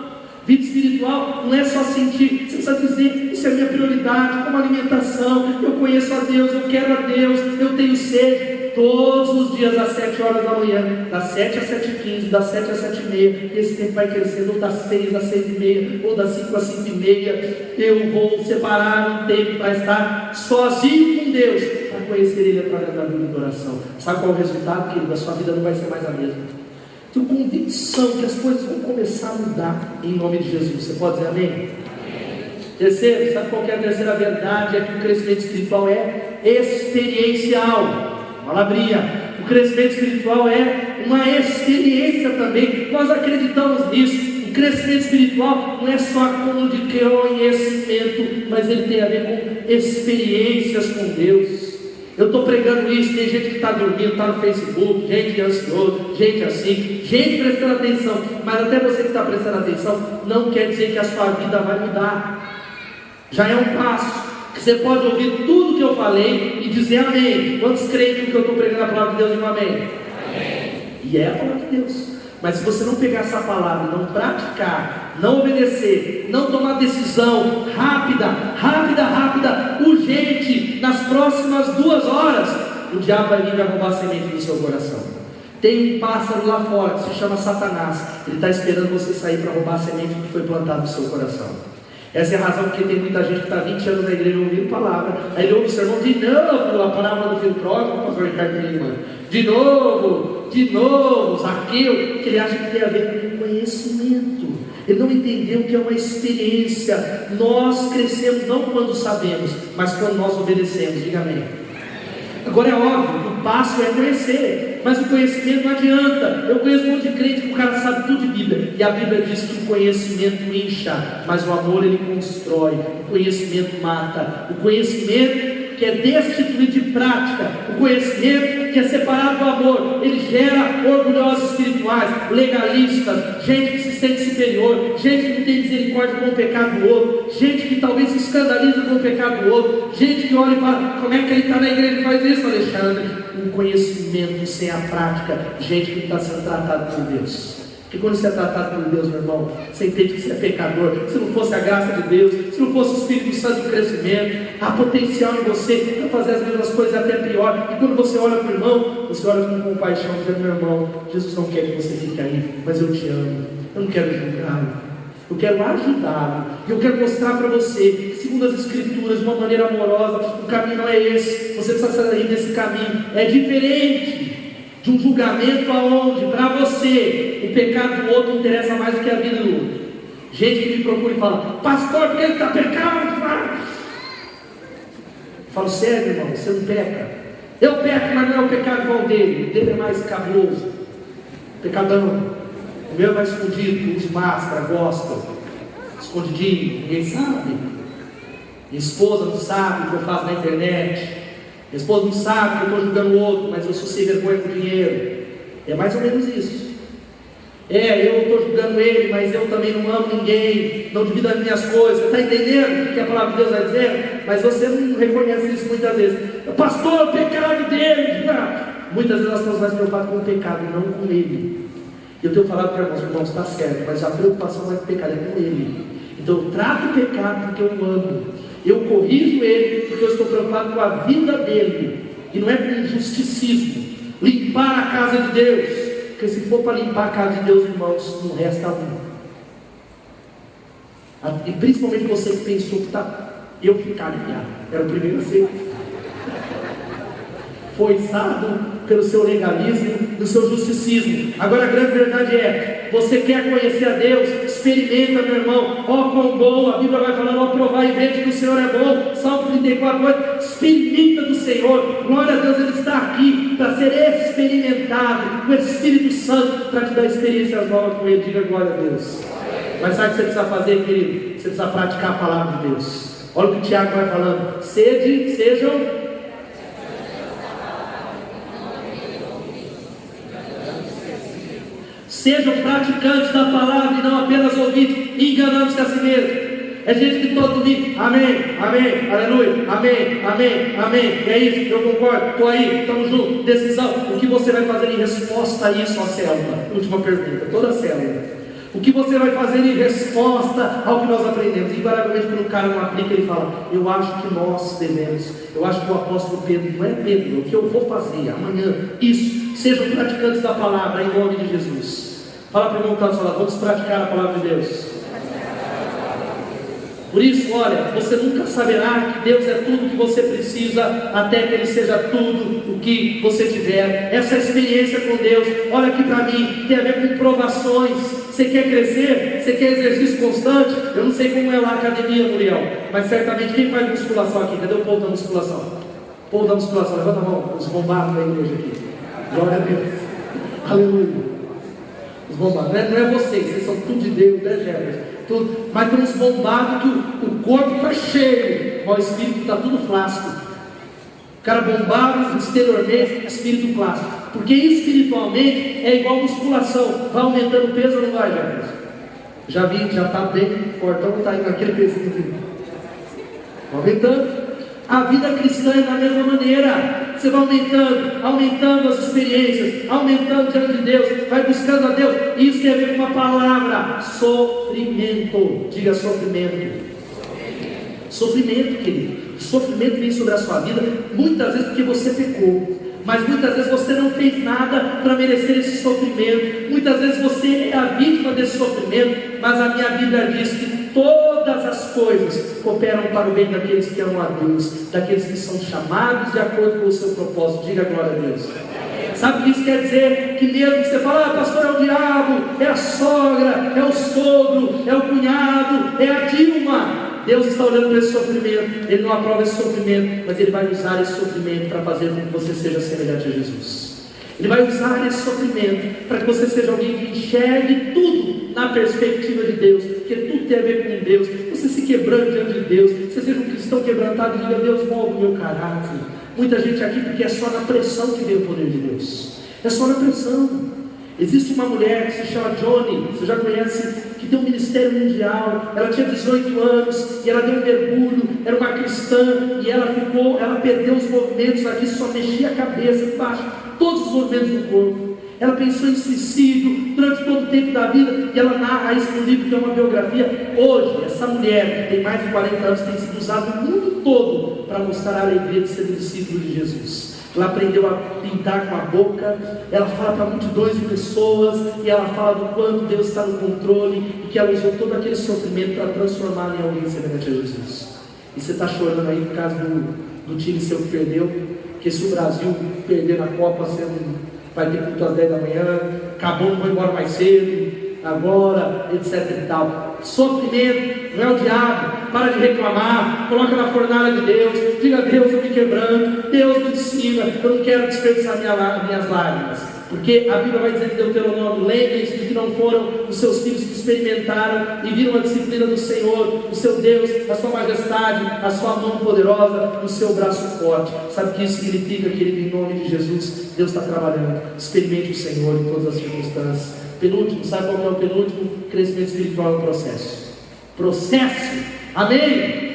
Vida espiritual não é só sentir, você precisa dizer, isso é minha prioridade, como alimentação, eu conheço a Deus, eu quero a Deus, eu tenho sede. Todos os dias às 7 horas da manhã, das 7 às 7h15, das 7 às 7h30, esse tempo vai crescendo, ou das 6 às 6h30, ou das 5 às 5h30, eu vou separar um tempo para estar sozinho com Deus, para conhecer Ele através da vida de oração. Sabe qual é o resultado, querido? A sua vida não vai ser mais a mesma. Tenho convicção que as coisas vão começar a mudar, em nome de Jesus. Você pode dizer amém? Amém. Terceiro, sabe qual que é a terceira verdade? É que o crescimento espiritual é experiencial. Palavrinha, o crescimento espiritual é uma experiência também. Nós acreditamos nisso. O crescimento espiritual não é só acúmulo de conhecimento, mas ele tem a ver com experiências com Deus. Eu estou pregando isso, tem gente que está dormindo, está no Facebook, gente ansiosa, gente assim, gente prestando atenção, mas até você que está prestando atenção, não quer dizer que a sua vida vai mudar. Já é um passo. Você pode ouvir tudo que eu falei e dizer amém. Quantos creem que eu estou pregando a palavra de Deus e um amém? Amém? E é a palavra de Deus. Mas se você não pegar essa palavra, não praticar, não obedecer, não tomar decisão rápida, urgente, nas próximas 2 horas, o diabo vai vir e vai roubar a semente do seu coração. Tem um pássaro lá fora que se chama Satanás. Ele está esperando você sair para roubar a semente que foi plantada no seu coração. Essa é a razão porque tem muita gente que está 20 anos na igreja ouvindo palavra. Aí ele ouve o sermão de novo, a palavra do filho pródigo, o pastor Ricardo Lima. De novo, Zaqueu, que ele acha que tem a ver com conhecimento. Ele não entendeu que é uma experiência. Nós crescemos não quando sabemos, mas quando nós obedecemos. Diga amém. Agora é óbvio que o passo é conhecer, mas o conhecimento não adianta. Eu conheço um monte de crente que o cara sabe tudo de Bíblia, e a Bíblia diz que o conhecimento incha, mas o amor ele constrói. O conhecimento mata. O conhecimento que é destituído de prática, o conhecimento que é separado do amor, ele gera orgulhosos espirituais, legalistas, gente que se sente superior, gente que não tem misericórdia com o pecado do outro, gente que talvez se escandaliza com o pecado do outro, gente que olha e fala, como é que ele está na igreja e faz isso, Alexandre? Um conhecimento sem a prática, gente que não está sendo tratado por Deus. Porque quando você é tratado por Deus, meu irmão, você entende que você é pecador. Se não fosse a graça de Deus, se não fosse o Espírito Santo do crescimento, há potencial em você para fazer as mesmas coisas até pior. E quando você olha para o irmão, você olha com compaixão, dizendo, meu irmão, Jesus não quer que você fique aí, mas eu te amo, eu não quero julgá-lo, eu quero ajudá-lo, e eu quero mostrar para você que, segundo as Escrituras, de uma maneira amorosa, o caminho não é esse, você precisa sair desse caminho, é diferente de um julgamento aonde, para você, o pecado do outro interessa mais do que a vida do outro. Gente que me procura e fala, pastor, porque ele está pecando? Eu falo, sério, irmão, você não peca? Eu peco, mas não é o pecado igual dele. O dele é mais cabuloso, pecadão. O meu é mais escondido, usa máscara, gosta, escondidinho, ninguém sabe. Minha esposa não sabe o que eu faço na internet. Minha esposa não sabe que eu estou julgando o outro, mas eu sou sem vergonha com dinheiro. É mais ou menos isso. Eu estou julgando ele, mas eu também não amo ninguém, não divido as minhas coisas. Você está entendendo o que a palavra de Deus vai dizer? Mas você não reconhece isso muitas vezes. Pastor, o pecado dele. Muitas vezes nós estamos mais preocupados com o pecado, não com ele. Eu tenho falado para os irmãos, está certo, mas a preocupação mais com o pecado é com ele. Então eu trato o pecado porque eu amo. Eu corrijo ele porque eu estou preocupado com a vida dele. E não é com injusticismo. Limpar a casa de Deus. Porque se for para limpar a casa de Deus, irmãos, não resta um. E principalmente você que pensou que eu ficar aliviado. Era o primeiro a ser. forçado pelo seu legalismo, do seu justicismo. Agora a grande verdade é, você quer conhecer a Deus, experimenta, meu irmão. Ó, quão bom, a Bíblia vai falando, ó, provar e vede que o Senhor é bom. Salmo 34, experimenta do Senhor. Glória a Deus, Ele está aqui para ser experimentado, o Espírito Santo, para te dar experiências novas com Ele. Diga glória a Deus. Mas sabe o que você precisa fazer, querido? Você precisa praticar a palavra de Deus. Olha o que o Tiago vai falando. Sejam praticantes da palavra e não apenas ouvintes, enganando-se a si mesmo. É gente que todo domingo, amém, amém, aleluia, amém, amém, amém. É isso, eu concordo, estou aí, estamos juntos, decisão. O que você vai fazer em resposta a isso, a célula? Última pergunta, toda a célula. O que você vai fazer em resposta ao que nós aprendemos? Invariavelmente, quando o cara não aplica, ele fala: eu acho que nós devemos, eu acho que o apóstolo Pedro, não é Pedro, o que eu vou fazer amanhã, isso. Sejam praticantes da palavra em nome de Jesus. Fala para o irmão que está do seu lado: vamos praticar a palavra de Deus. Por isso, olha, você nunca saberá que Deus é tudo o que você precisa, até que Ele seja tudo o que você tiver. Essa experiência com Deus, olha aqui para mim, tem a ver com provações. Você quer crescer? Você quer exercício constante? Eu não sei como é lá a academia, Muriel, mas certamente quem faz musculação aqui? Cadê o povo da musculação? O povo da musculação, levanta a mão, os bombados da igreja aqui. Glória a Deus, aleluia. Os bombados, não é vocês são tudo de Deus, né, Jefferson? Tudo. Mas tem uns bombados que o corpo está cheio, mas o espírito está tudo flácido. O cara bombado exteriormente, espírito flácido. Porque espiritualmente é igual musculação, vai aumentando o peso ou não vai, Jefferson? Já vi, já está bem fortão, está aí naquele pezinho aqui, aumentando. A vida cristã é da mesma maneira. Você vai aumentando as experiências, aumentando diante de Deus, vai buscando a Deus. Isso tem a ver com uma palavra: sofrimento. Diga sofrimento. Sofrimento, querido. O sofrimento vem sobre a sua vida, muitas vezes porque você pecou, mas muitas vezes você não fez nada para merecer esse sofrimento. Muitas vezes você é a vítima desse sofrimento, mas a minha Bíblia diz que todas as coisas cooperam para o bem daqueles que amam a Deus, daqueles que são chamados de acordo com o seu propósito. Diga glória a Deus. Sabe o que isso quer dizer? Que mesmo que você fala: pastor, é o diabo, é a sogra, é o sogro, é o cunhado, é a Dilma, Deus está olhando para esse sofrimento. Ele não aprova esse sofrimento, mas Ele vai usar esse sofrimento para fazer com que você seja semelhante a Jesus. Ele vai usar esse sofrimento para que você seja alguém que enxergue tudo na perspectiva de Deus, porque tudo tem a ver com Deus. Você se quebrando diante de Deus, você seja um cristão quebrantado e diga: Deus, molda o meu caráter. Muita gente aqui, porque é só na pressão que vem o poder de Deus, é só na pressão. Existe uma mulher que se chama Johnny, você já conhece, que tem um ministério mundial. Ela tinha 18 anos e ela deu um mergulho, era uma cristã, e ela perdeu os movimentos aqui, só mexia a cabeça, embaixo, todos os movimentos do corpo. Ela pensou em suicídio durante todo o tempo da vida, e ela narra isso no livro, que é uma biografia. Hoje, essa mulher, que tem mais de 40 anos, tem sido usada no mundo todo para mostrar a alegria de ser discípulo de Jesus. Ela aprendeu a pintar com a boca, ela fala para multidões de pessoas, e ela fala do quanto Deus está no controle, e que ela usou todo aquele sofrimento para transformar em alguém semelhante a Jesus. E você está chorando aí por causa do time seu que perdeu, porque se o Brasil perder na Copa, você vai ter culto às 10 da manhã, acabou, não vai embora mais cedo, agora, etc e tal. Sofrimento, não é o diabo. Para de reclamar, coloca na fornalha de Deus, diga: Deus, eu me quebrando, Deus me ensina, eu não quero desperdiçar minhas lágrimas. Porque a Bíblia vai dizer em Deuteronômio: lembrem-se de que não foram os seus filhos que experimentaram e viram a disciplina do Senhor, o seu Deus, a sua majestade, a sua mão poderosa, o seu braço forte. Sabe o que isso significa, querido? Em nome de Jesus, Deus está trabalhando. Experimente o Senhor em todas as circunstâncias. Penúltimo, sabe qual é o penúltimo? Crescimento espiritual é um processo. Processo. Amém?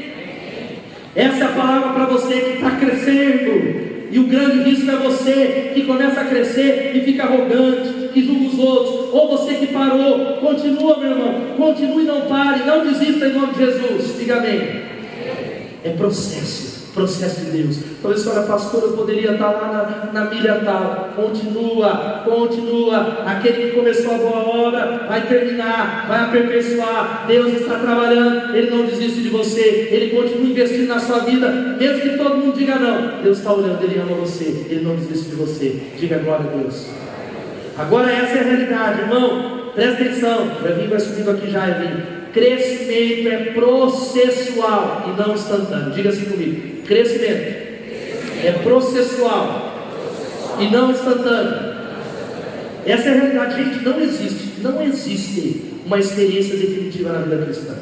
Essa é a palavra para você que está crescendo. E o grande risco é você que começa a crescer e fica arrogante, que julga os outros. Ou você que parou, continua, meu irmão, continue, não pare, não desista em nome de Jesus. Diga amém. É processo. processo de Deus. Talvez você olha, pastor, eu poderia estar lá na milha tal. Continua. Aquele que começou a boa obra vai terminar, vai aperfeiçoar. Deus está trabalhando, Ele não desiste de você, Ele continua investindo na sua vida, mesmo que todo mundo diga não. Deus está olhando, Ele ama você, Ele não desiste de você. Diga glória a Deus. Agora essa é a realidade, irmão. Presta atenção. O Evinho vai subindo aqui já, Evinho. Crescimento é processual e não instantâneo. Diga assim comigo: crescimento é processual e não instantâneo. Essa é a realidade, gente. Não existe uma experiência definitiva na vida cristã.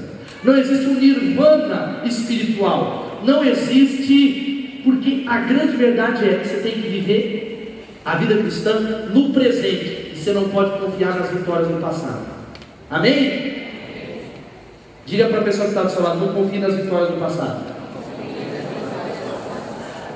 Não existe um nirvana espiritual. Não existe, porque a grande verdade é que você tem que viver a vida cristã no presente. E você não pode confiar nas vitórias do passado. Amém? Diga para a pessoa que está do seu lado: não confie nas vitórias do passado.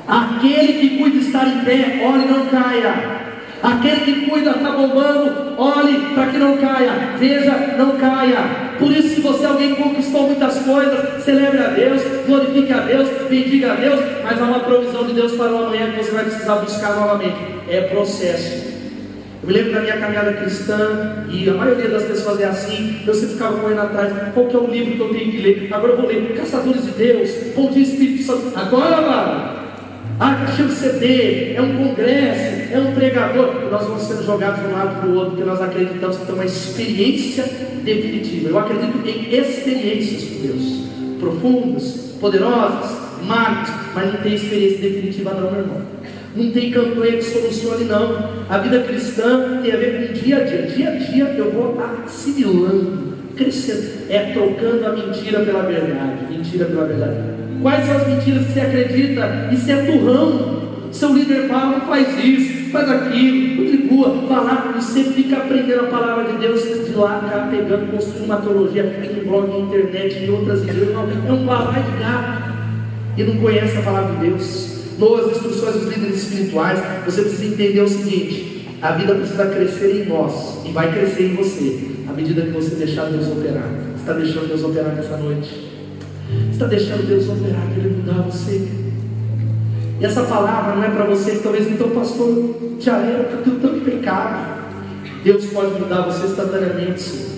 Aquele que cuida estar em pé, olhe e não caia. Aquele que cuida está bombando, olhe para que não caia. Veja, não caia. Por isso, se você é alguém que conquistou muitas coisas, celebre a Deus, glorifique a Deus, bendiga a Deus, mas há uma provisão de Deus para o amanhã que você vai precisar buscar novamente. É processo. Eu me lembro da minha caminhada cristã, e a maioria das pessoas é assim. Eu sempre ficava correndo atrás: qual que é o livro que eu tenho que ler? Agora eu vou ler Caçadores de Deus, Bom Dia Espírito Santo. Agora, mano, achei o CD, é um congresso, é um pregador. Nós vamos sendo jogados de um lado para o outro, porque nós acreditamos que tem uma experiência definitiva. Eu acredito em experiências com Deus, profundas, poderosas, marcas, mas não tem experiência definitiva não, meu irmão. Não tem campanha que solucione não. A vida cristã tem a ver com dia a dia. Dia a dia eu vou assimilando, crescendo, trocando a mentira pela verdade. Mentira pela verdade. Quais são as mentiras que você acredita? Isso é turrão. Seu líder fala: não faz isso, faz aquilo, contribua, falar. Você fica aprendendo a palavra de Deus de lá, cá, pegando, construindo uma teologia em blog, na internet, em outras igrejas. Não, é um balai de gato e não conhece a palavra de Deus. Nas instruções dos líderes espirituais, você precisa entender o seguinte: a vida precisa crescer em nós, e vai crescer em você, à medida que você deixar Deus operar. Você está deixando Deus operar nessa noite? Você está deixando Deus operar, para Ele mudar você? E essa palavra não é para você que talvez, então, pastor, já era, porque eu tenho tanto pecado. Deus pode mudar você instantaneamente.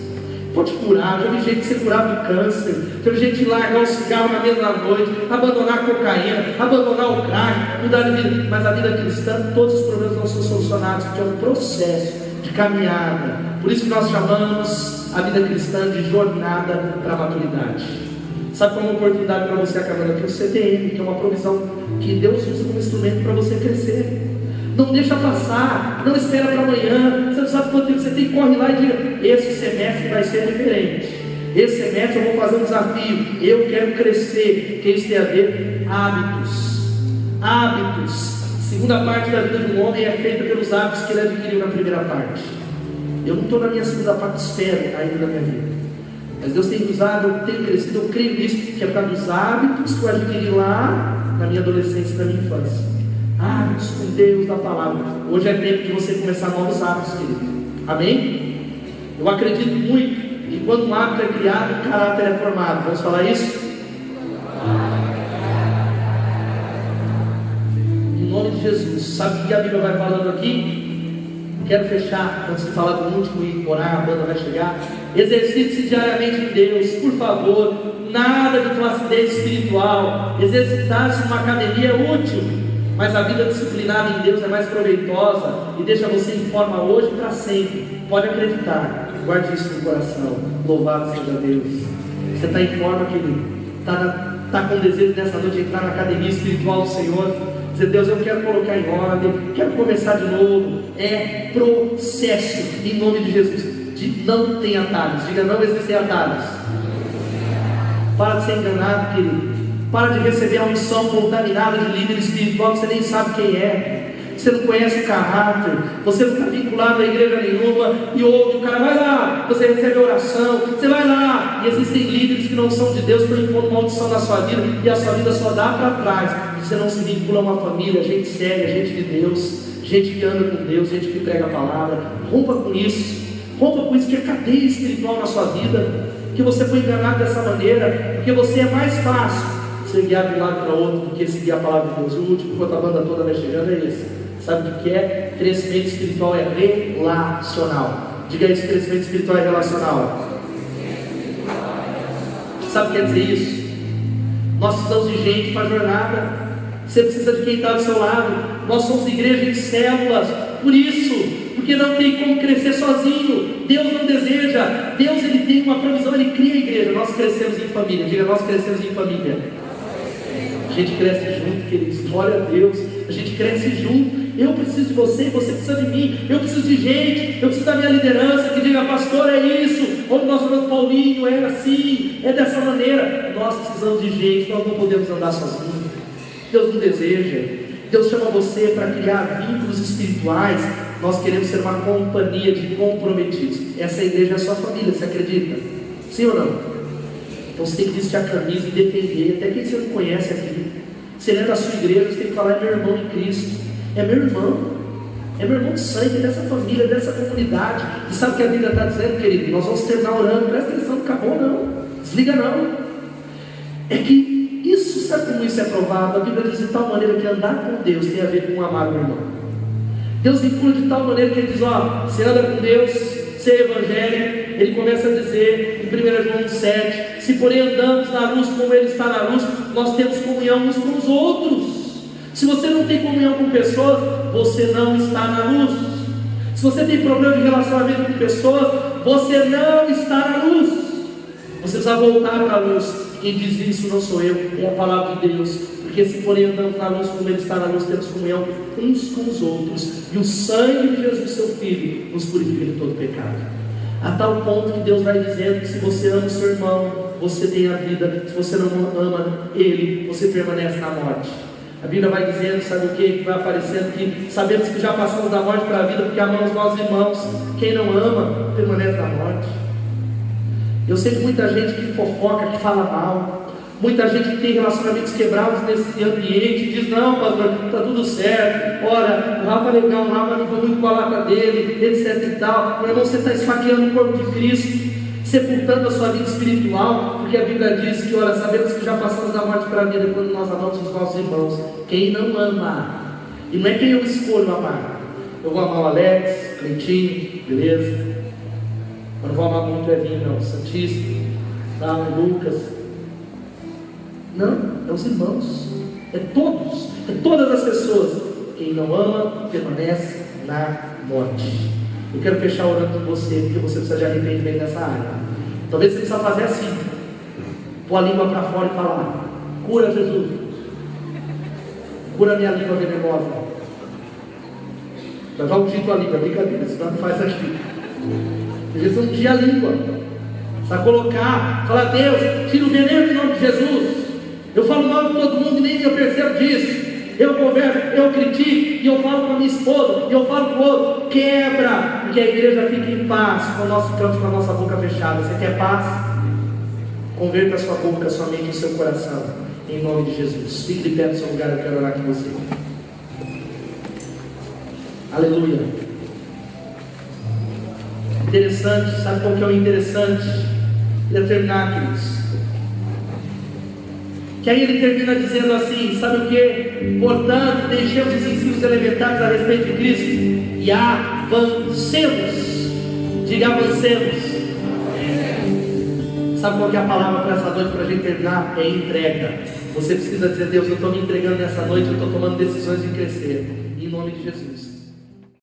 Pode curar. Já vi gente ser curado do câncer, já vi gente largar o cigarro na mesma noite, abandonar a cocaína, abandonar o crack, mudar de vida. Mas a vida cristã, todos os problemas não são solucionados, porque é um processo de caminhada. Por isso que nós chamamos a vida cristã de jornada para a maturidade. Sabe qual é uma oportunidade para você acabando aqui? O CTM, que é uma provisão que Deus usa como instrumento para você crescer. Não deixa passar, não espera para amanhã. Você não sabe quanto tempo você tem, corre lá e diga: esse semestre vai ser diferente. Esse semestre eu vou fazer um desafio. Eu quero crescer. Que isso tem a ver? Hábitos. Segunda parte da vida de um homem é feita pelos hábitos que ele adquiriu na primeira parte. Eu não estou na minha segunda parte, espero ainda na minha vida. Mas Deus tem usado, eu tenho crescido, eu creio nisso, que é por causa dos hábitos que eu adquiri lá na minha adolescência e na minha infância. Hábitos com Deus da palavra. Hoje é tempo de você começar novos hábitos, querido. Amém? Eu acredito muito que quando um hábito é criado, o caráter é formado. Vamos falar isso? Em nome de Jesus. Sabe o que a Bíblia vai falando aqui? Quero fechar antes de falar do último e orar, a banda vai chegar. Exercite-se diariamente em Deus, por favor. Nada de flacidez espiritual. Exercitar-se numa academia é útil, mas a vida disciplinada em Deus é mais proveitosa e deixa você em forma hoje e para sempre. Pode acreditar, guarde isso no coração. Louvado seja Deus. Você está em forma, querido? Está com desejo nessa noite de entrar na academia espiritual do Senhor? Dizer: Deus, eu quero colocar em ordem, quero começar de novo. É processo, em nome de Jesus. Não tem atalhos. Diga: não existem atalhos. Para de ser enganado, querido. Para de receber a unção contaminada de líder espiritual que você nem sabe quem é. Você não conhece o caráter. Você não está vinculado a igreja nenhuma. E ouve, o cara vai lá, você recebe a oração, você vai lá. E existem líderes que não são de Deus, estão impondo maldição na sua vida, e a sua vida só dá para trás. Você não se vincula a uma família, gente séria, gente de Deus, gente que anda com Deus, gente que prega a palavra. Rompa com isso. Rompa com isso, que é cadeia espiritual na sua vida. Que você foi enganado dessa maneira, porque você é mais fácil. você guiar de um lado para outro do que seguir a palavra de Deus. E o último, enquanto a banda toda vai chegando, é esse. Sabe o que é? Crescimento espiritual é relacional. Diga isso, crescimento espiritual é relacional. Sabe o que quer dizer isso? Nós precisamos de gente para a jornada. Você precisa de quem está do seu lado. Nós somos igreja em células. Por isso, porque não tem como crescer sozinho. Deus não deseja. Deus, ele tem uma provisão, ele cria a igreja. Nós crescemos em família. Diga, nós crescemos em família. A gente cresce junto, queridos. Glória a Deus. A gente cresce junto. Eu preciso de você, você precisa de mim. Eu preciso de gente, eu preciso da minha liderança que diga, pastor, é isso. Onde nós falamos, Paulinho, é assim, é dessa maneira. Nós precisamos de gente, nós não podemos andar sozinhos. Deus não deseja. Deus chama você para criar vínculos espirituais. Nós queremos ser uma companhia de comprometidos. Essa igreja é a sua família, você acredita? Sim ou não? Então você tem que vestir a camisa e defender. Até quem você não conhece aqui. Você é da sua igreja, você tem que falar, é meu irmão em Cristo. É meu irmão. É meu irmão de sangue, é dessa família, dessa comunidade. E sabe o que a Bíblia está dizendo, querido? Nós vamos terminar orando. Presta atenção, não acabou não. Desliga não. É que isso, sabe como isso é provado? A Bíblia diz de tal maneira que andar com Deus tem a ver com amar o irmão. Deus vincula de tal maneira que ele diz, ó, você anda com Deus, você é evangélico. Ele começa a dizer em 1 João 7, se porém andamos na luz como ele está na luz, nós temos comunhão uns com os outros. Se você não tem comunhão com pessoas, você não está na luz. Se você tem problema de relacionamento com pessoas, você não está na luz. Você precisa voltar para a luz. Quem diz isso não sou eu, é a palavra de Deus. Porque se porém andamos na luz como ele está na luz, temos comunhão uns com os outros. E o sangue de Jesus, seu Filho, nos purifica de todo pecado. A tal ponto que Deus vai dizendo que se você ama o seu irmão, você tem a vida. Se você não ama ele, você permanece na morte. A Bíblia vai dizendo, sabe o que vai aparecendo? Que sabemos que já passamos da morte para a vida, porque amamos nossos irmãos. Quem não ama, permanece na morte. Eu sei que muita gente que fofoca, que fala mal, muita gente que tem relacionamentos quebrados nesse ambiente, diz, não, pastor, está tudo certo. Ora, o Rafa é legal, o Rafa não foi muito com a lata dele, etc e tal. Meu irmão, você está esfaqueando o corpo de Cristo, sepultando a sua vida espiritual, porque a Bíblia diz que, ora, sabemos que já passamos da morte para a vida quando nós amamos os nossos irmãos. Quem não ama, e não é quem eu escolho amar. Eu vou amar o Alex, Cleitinho, beleza? Eu não vou amar muito o Evinho, não, Santista, tá? O Lucas. Não, é os irmãos, é todos, é todas as pessoas. Quem não ama, permanece na morte. Eu quero fechar orando com você, porque você precisa de arrependimento nessa área. Talvez você precisa fazer assim, pôr a língua para fora e falar, cura Jesus, cura minha língua venenosa. Vai dar um ungir tua língua, brincadeira, senão não faz aqui. Jesus ungir a língua, precisa colocar, falar, Deus, tira o veneno em nome de Jesus. Eu falo mal de todo mundo e nem eu percebo disso. Eu converso, eu critico, e eu falo com a minha esposa, e eu falo com o outro, quebra, porque a igreja fica em paz quando nós ficamos com a nossa boca fechada. Você quer paz? Converta a sua boca, a sua mente e o seu coração, em nome de Jesus. Fique de pé no seu lugar, eu quero orar com você. Aleluia. Interessante, sabe qual que é o interessante? Queria terminar, queridos. Que aí ele termina dizendo assim, sabe o que? Portanto, deixemos os ensinos elementares a respeito de Cristo e avancemos. Diga, avancemos. Sabe qual que é a palavra para essa noite, para a gente terminar? É entrega. Você precisa dizer, Deus, eu estou me entregando nessa noite, eu estou tomando decisões de crescer. Em nome de Jesus.